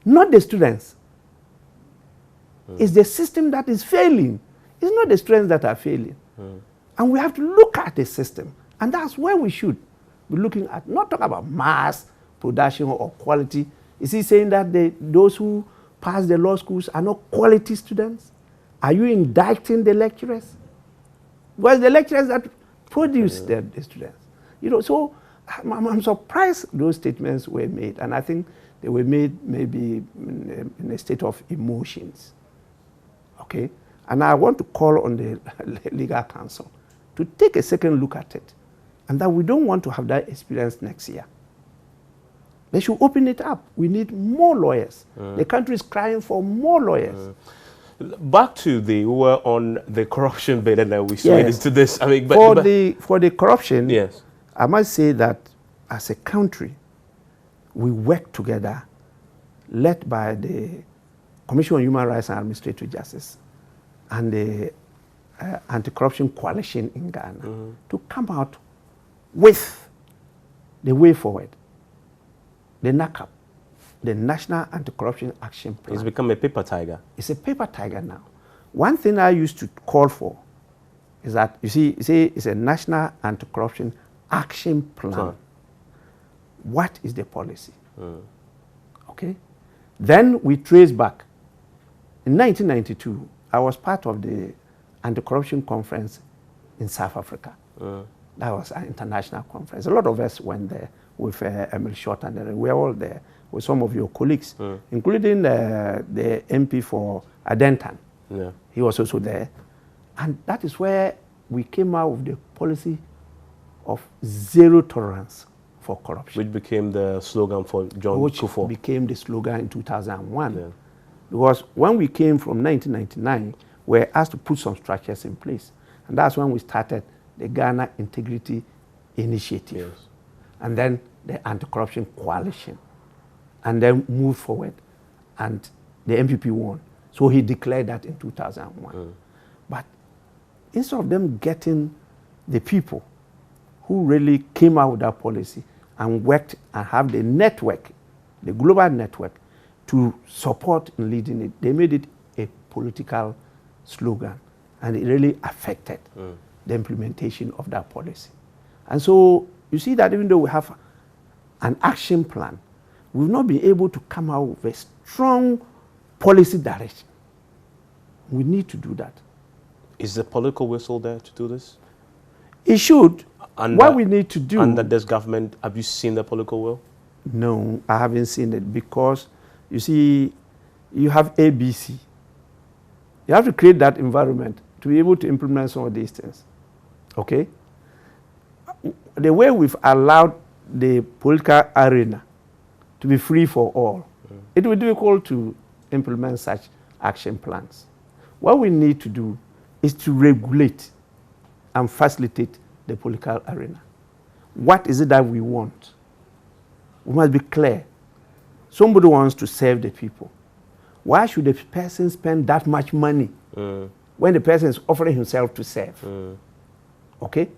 not the students. It's the system that is failing. It's not the students that are failing. And we have to look at the system. And that's where we should be looking at, not talk about mass production or quality. Is he saying that those who pass the law schools are not quality students? Are you indicting the lecturers? Because the lecturers that produce the students. You know, so I'm surprised those statements were made. And I think they were made maybe in a state of emotions. Okay? And I want to call on the legal counsel to take a second look at it. And that we don't want to have that experience next year. They should open it up. We need more lawyers. The country is crying for more lawyers.
Back to we were on the corruption bit, and then we swayed into this. I mean,
for the corruption,
yes,
I must say that as a country, we work together, led by the Commission on Human Rights and Administrative Justice and the Anti-Corruption Coalition in Ghana, to come out with the way forward, the NACAP, the National Anti-Corruption Action Plan.
It's become a paper tiger.
It's a paper tiger now. One thing I used to call for is that, you see it's a National Anti-Corruption Action Plan. What is the policy? Okay? Then we trace back. In 1992, I was part of the Anti-Corruption Conference in South Africa. That was an international conference. A lot of us went there with Emil Short, and we were all there with some of your colleagues, including the MP for Adentan.
Yeah.
He was also there. And that is where we came out with the policy of zero tolerance for corruption.
Which became the slogan for John Kufuor.
Which became the slogan in 2001. Yeah. Because when we came from 1999, we were asked to put some structures in place. And that's when we started the Ghana Integrity Initiative. Yes. And then the Anti-Corruption Coalition. And then moved forward. And the MPP won. So he declared that in 2001. But instead of them getting the people who really came out with that policy and worked and have the network, the global network, to support in leading it, they made it a political slogan. And it really affected the implementation of that policy. And so you see that even though we have an action plan, we've not been able to come out with a strong policy direction. We need to do that.
Is the political whistle there to do this?
It should. What we need to do...
Under this government, have you seen the political will?
No, I haven't seen it, because, you see, you have ABC. You have to create that environment to be able to implement some of these things. Okay? The way we've allowed the political arena to be free for all, it will be difficult to implement such action plans. What we need to do is to regulate and facilitate the political arena. What is it that we want? We must be clear. Somebody wants to serve the people. Why should the person spend that much money when the person is offering himself to serve? Okay?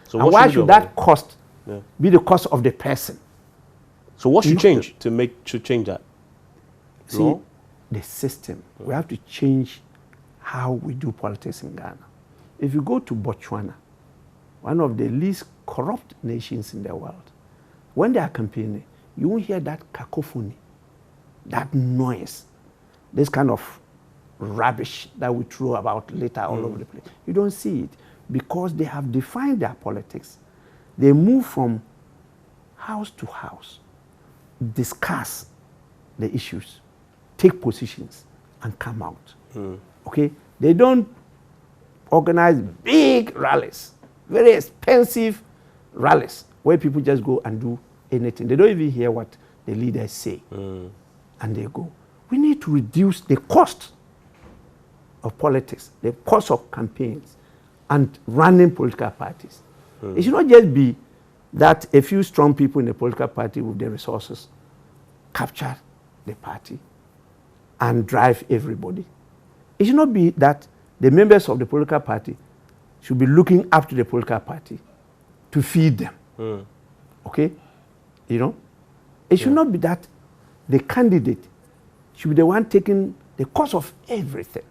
So
and why should that cost be the cost of the person?
So what should change to change that?
See, law? The system. We have to change how we do politics in Ghana. If you go to Botswana, one of the least corrupt nations in the world, when they are campaigning, you won't hear that cacophony, that noise, this kind of rubbish that we throw about later all over the place. You don't see it because they have defined their politics. They move from house to house, discuss the issues, take positions, and come out. Okay? They don't organize big rallies, very expensive rallies, where people just go and do anything. They don't even hear what the leaders say, and they go. We need to reduce the cost of politics, the cost of campaigns, and running political parties. It should not just be that a few strong people in a political party with the resources capture the party and drive everybody. It should not be that the members of the political party should be looking up to the political party to feed them. Okay? You know? It should not be that the candidate should be the one taking the cost of everything.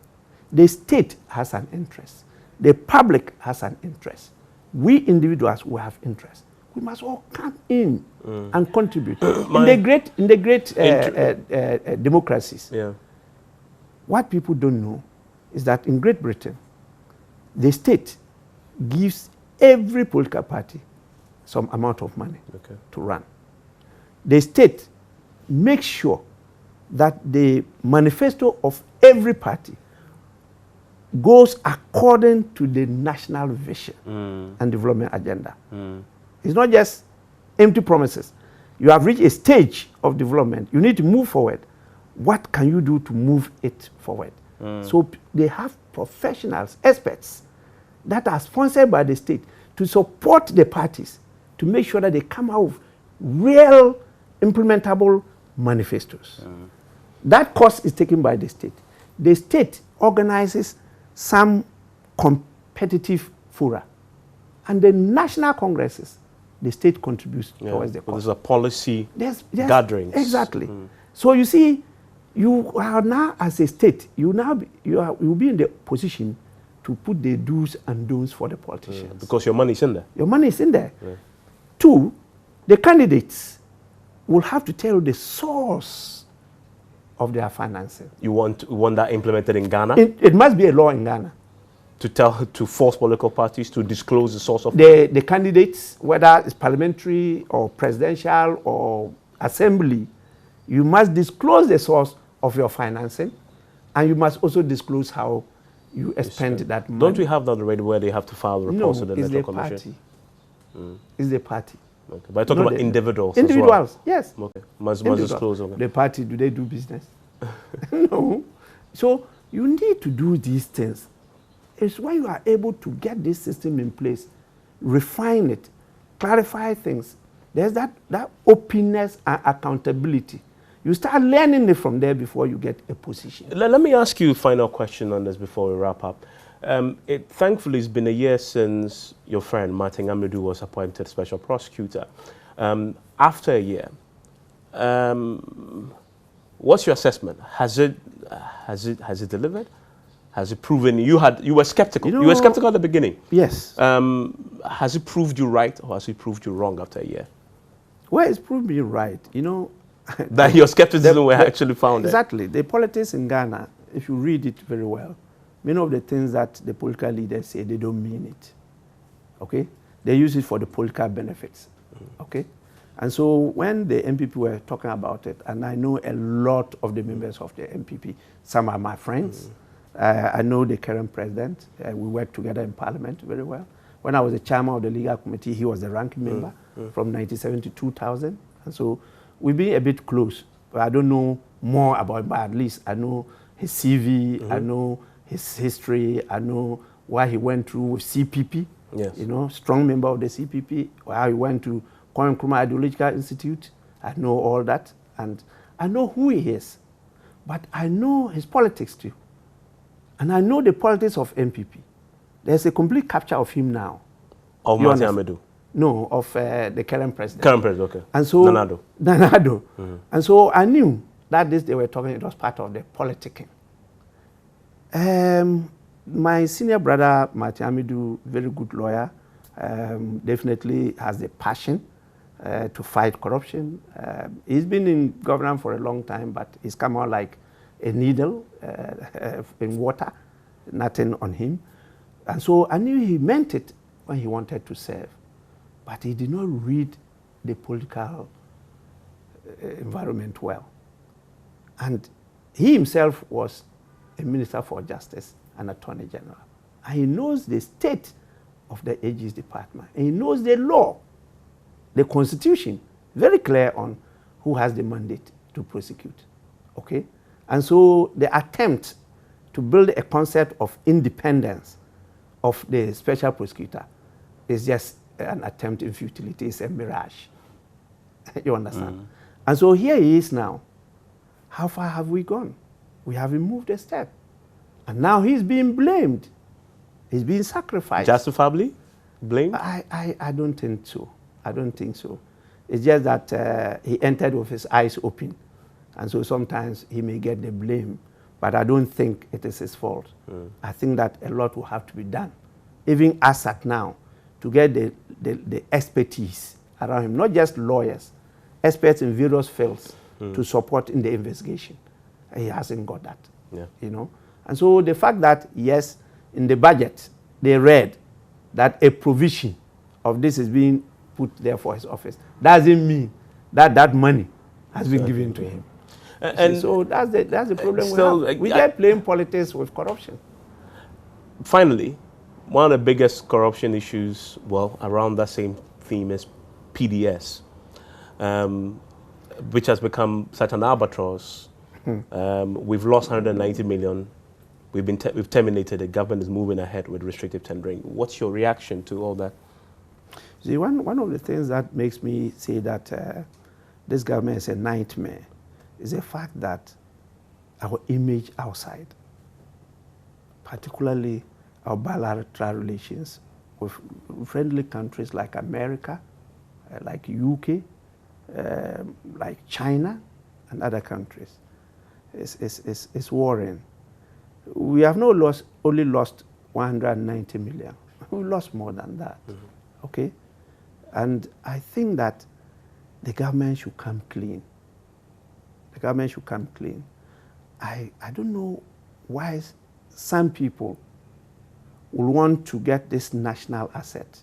The state has an interest. The public has an interest. We individuals will have interest. We must all come in and contribute. In the great democracies, what people don't know is that in Great Britain, the state gives every political party some amount of money to run. The state makes sure that the manifesto of every party goes according to the national vision and development agenda. It's not just empty promises. You have reached a stage of development. You need to move forward. What can you do to move it forward? So they have professionals, experts, that are sponsored by the state to support the parties to make sure that they come out with real implementable manifestos. That cost is taken by the state. The state organizes some competitive fora, and the national congresses, the state contributes towards the cost.
There's a policy gatherings.
Exactly. So you see, you are now, as a state, you will be in the position to put the do's and don'ts for the politicians.
Because your money is in there.
Your money is in there. Two, the candidates will have to tell the source of their financing.
You want that implemented in Ghana?
It must be a law in Ghana.
To force political parties to disclose the source of
the candidates, whether it's parliamentary or presidential or assembly, you must disclose the source of your financing, and you must also disclose how you spend that money.
Don't we have that already where they have to file reports to the Electoral Commission?
It's the party.
Okay. But I talk about individuals.
Individuals,
as well.
yes.
Okay. Must disclose. Okay.
The party, do they do business? No. So you need to do these things. It's why you are able to get this system in place, refine it, clarify things. There's that openness and accountability. You start learning it from there before you get a position.
Let me ask you a final question on this before we wrap up. Thankfully, it's been a year since your friend Martin Amadou was appointed special prosecutor. After a year, what's your assessment? Has it delivered? Has it proven you were skeptical? You were skeptical at the beginning.
Yes.
Has it proved you right, or has it proved you wrong after a year?
Well, it's proved me right.
That your skepticism were actually founded.
Exactly. The politics in Ghana, if you read it very well, many of the things that the political leaders say, they don't mean it. Okay? They use it for the political benefits. Okay? And so when the MPP were talking about it, and I know a lot of the members of the MPP, some are my friends. I know the current president. We worked together in Parliament very well. When I was the chairman of the legal committee, he was the ranking member from 1997 to 2000. And so we've been a bit close. But I don't know more about him, but at least I know his CV, I know his history, I know what he went through with CPP.
Yes.
Strong member of the CPP, how he went to Kwame Nkrumah Ideological Institute. I know all that. And I know who he is. But I know his politics too. And I know the politics of MPP. There's a complete capture of him now.
Of Martin Amedu?
No, of the current president.
Current president, okay.
And so,
Nanado.
Mm-hmm. And so I knew that this they were talking, it was part of the politicking. My senior brother, Martin Amedu, very good lawyer, definitely has the passion to fight corruption. He's been in government for a long time, but he's come out like a needle in water, nothing on him. And so I knew he meant it when he wanted to serve, but he did not read the political environment well. And he himself was a minister for justice and attorney general. And he knows the state of the AG's department. And he knows the law, the constitution, very clear on who has the mandate to prosecute. Okay? And so the attempt to build a concept of independence of the special prosecutor is just an attempt in futility. It's a mirage. You understand? And so here he is now. How far have we gone? We haven't moved a step. And now he's being blamed. He's being sacrificed.
Justifiably blamed?
I don't think so. I don't think so. It's just that he entered with his eyes open. And so sometimes he may get the blame. But I don't think it is his fault. I think that a lot will have to be done, even as at now, to get the expertise around him, not just lawyers, experts in various fields to support in the investigation. He hasn't got that, you know. And so the fact that, yes, in the budget, they read that a provision of this is being put there for his office, doesn't mean that that money has been given to him. And so that's the problem still, we have. We get playing politics with corruption.
Finally, one of the biggest corruption issues, well, around that same theme is PDS, which has become such an albatross. We've lost 190 million. We've terminated. The government is moving ahead with restrictive tendering. What's your reaction to all that?
See, one of the things that makes me say that this government is a nightmare is the fact that our image outside, particularly our bilateral relations with friendly countries like America, like UK, like China, and other countries, is worrying. We have not only lost 190 million. We lost more than that, okay? And I think that the government should come clean. The government should come clean. I don't know why some people will want to get this national asset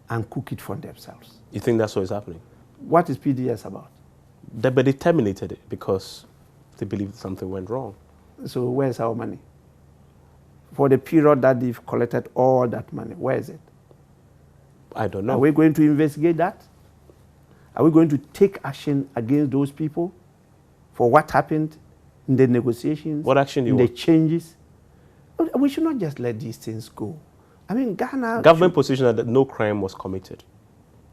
and cook it for themselves.
You think that's what is happening?
What is PDS about?
But they terminated it because they believed something went wrong.
So where's our money? For the period that they've collected all that money, where is it?
I don't know.
Are we going to investigate that? Are we going to take action against those people for what happened in the negotiations?
What action do you want?
The changes? We should not just let these things go. I mean, Ghana...
Government position that no crime was committed.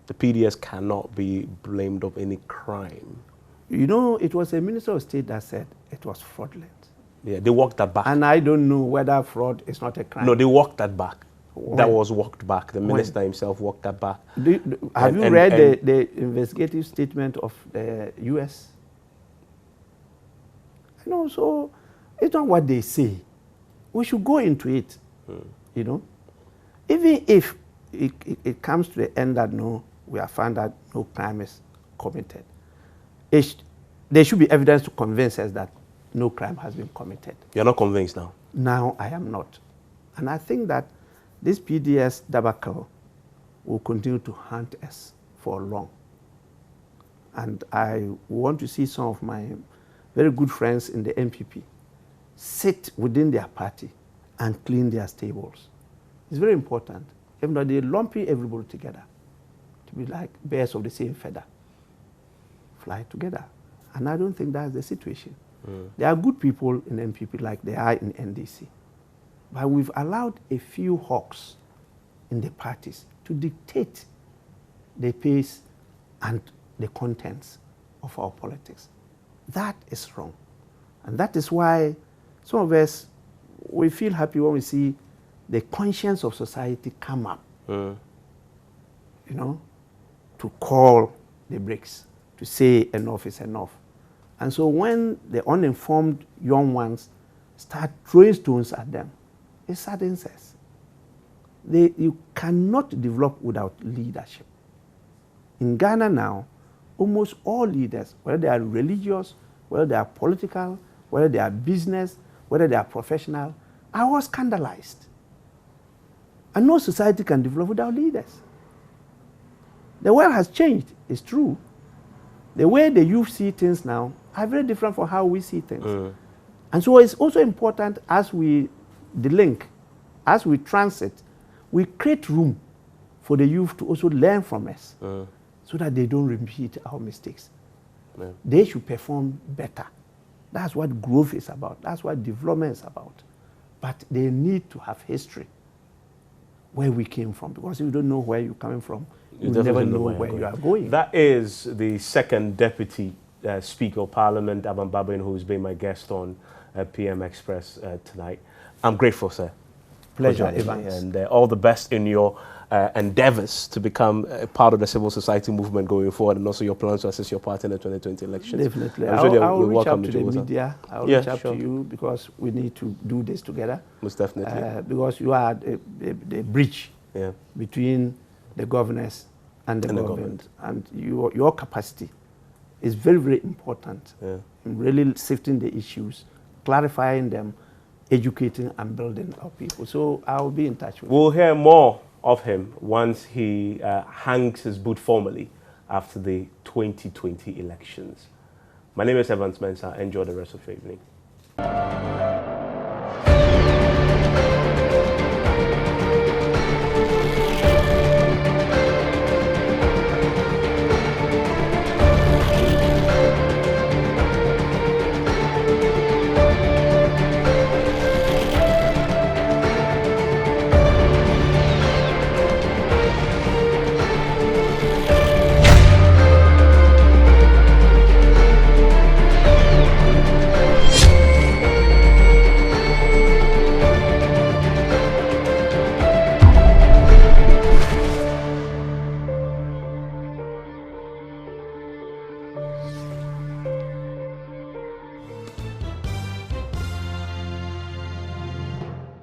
The PDS cannot be blamed of any crime.
You know, it was a minister of state that said it was fraudulent.
Yeah, they walked that back.
And I don't know whether fraud is not a crime.
No, they walked that back.
When?
That was walked back. The minister himself walked that back.
Have you read the investigative statement of the U.S.? You know, so it's not what they say. We should go into it, you know. Even if it comes to the end that no, we have found that no crime is committed, there should be evidence to convince us that no crime has been committed.
You're not convinced now?
Now I am not. And I think that this PDS debacle will continue to haunt us for long. And I want to see some of my very good friends in the MPP sit within their party and clean their stables. It's very important. Even though they're lumping everybody together to be like birds of the same feather, fly together. And I don't think that's the situation. There are good people in MPP like they are in NDC. But we've allowed a few hawks in the parties to dictate the pace and the contents of our politics. That is wrong. And that is why some of us, we feel happy when we see the conscience of society come up you know, to call the brakes, to say enough is enough. And so when the uninformed young ones start throwing stones at them, it saddens us. You cannot develop without leadership. In Ghana now, almost all leaders, whether they are religious, whether they are political, whether they are business, whether they are professional, are all scandalized. And no society can develop without leaders. The world has changed, it's true. The way the youth see things now are very different from how we see things. And so it's also important as we delink, as we transit, we create room for the youth to also learn from us so that they don't repeat our mistakes. They should perform better. That's what growth is about. That's what development is about. But they need to have history, where we came from. Because if you don't know where you're coming from, you never know where you are going.
That is the second Deputy Speaker of Parliament, Aban Babin, who's been my guest on PM Express tonight. I'm grateful, sir.
Pleasure, Evans.
And all the best in your endeavors to become a part of the civil society movement going forward, and also your plans to assist your party in the 2020 elections.
Definitely. I'll reach out to the media. I'll reach out to you, because we need to do this together.
Most definitely.
Because you are the bridge between the governors and the government. And your capacity is very, very important in really sifting the issues, clarifying them, educating and building our people. So I'll be in touch with you.
We'll hear more of him once he hangs his boot formally after the 2020 elections. My name is Evans Mensah. Enjoy the rest of your evening.